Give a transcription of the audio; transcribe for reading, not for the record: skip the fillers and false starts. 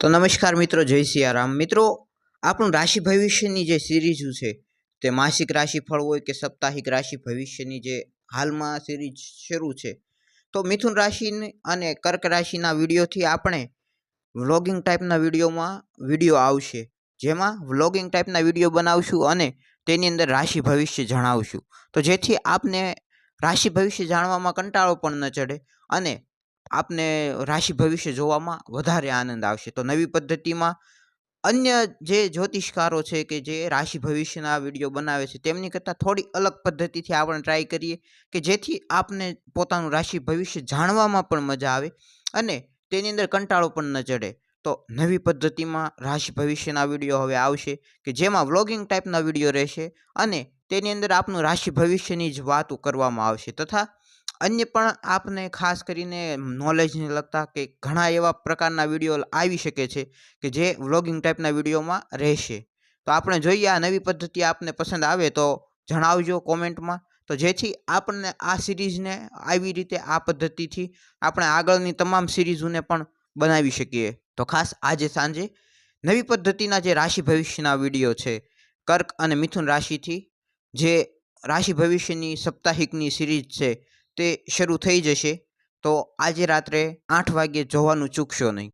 તો નમસ્કાર મિત્રો, જય સિયારામ મિત્રો। આપણું રાશિ ભવિષ્યની જે સિરીઝ છે તે માસિક રાશિફળ હોય કે સાપ્તાહિક રાશિ ભવિષ્યની જે હાલમાં સિરીઝ શરૂ છે, તો મિથુન રાશિ અને કર્ક રાશિના વિડીયોથી આપણે વ્લોગિંગ ટાઈપના વિડીયો આવશે, જેમાં વ્લોગિંગ ટાઈપના વિડીયો બનાવશું અને તેની અંદર રાશિ ભવિષ્ય જણાવશું, તો જેથી આપને રાશિ ભવિષ્ય જાણવામાં કંટાળો પણ ન ચડે અને આપને રાશિ ભવિષ્ય જોવામાં વધારે આનંદ આવશે। તો નવી પદ્ધતિમાં અન્ય જે જ્યોતિષકારો છે કે જે રાશિ ભવિષ્યના વિડીયો બનાવે છે તેમની કરતાં થોડી અલગ પદ્ધતિથી આપણે ટ્રાય કરીએ કે જેથી આપને પોતાનું રાશિ ભવિષ્ય જાણવામાં પણ મજા આવે અને તેની અંદર કંટાળો પણ ન ચડે। તો નવી પદ્ધતિમાં રાશિ ભવિષ્યના વિડીયો હવે આવશે કે જેમાં વ્લોગિંગ ટાઈપના વિડીયો રહેશે અને તેની અંદર આપનું રાશિ ભવિષ્યની જ વાતો કરવામાં આવશે તથા અન્ય પણ આપને ખાસ કરીને નોલેજને લગતા કે ઘણા એવા પ્રકારના વિડીયો આવી શકે છે કે જે વ્લોગિંગ ટાઈપના વિડીયોમાં રહેશે। તો આપણે જોઈએ આ નવી પદ્ધતિ આપને પસંદ આવે તો જણાવજો કોમેન્ટમાં, તો જેથી આપણને આ સિરીઝને આવી રીતે આ પદ્ધતિથી આપણે આગળની તમામ સિરીઝોને પણ બનાવી શકીએ। તો ખાસ આજે સાંજે નવી પદ્ધતિના જે રાશિ ભવિષ્યના વિડીયો છે કર્ક અને મિથુન રાશિથી જે રાશિ ભવિષ્યની સાપ્તાહિકની સિરીઝ છે તે શરૂ થઈ જશે, તો આજે રાત્રે 8 વાગ્યે જોવાનું ચૂકશો નહીં।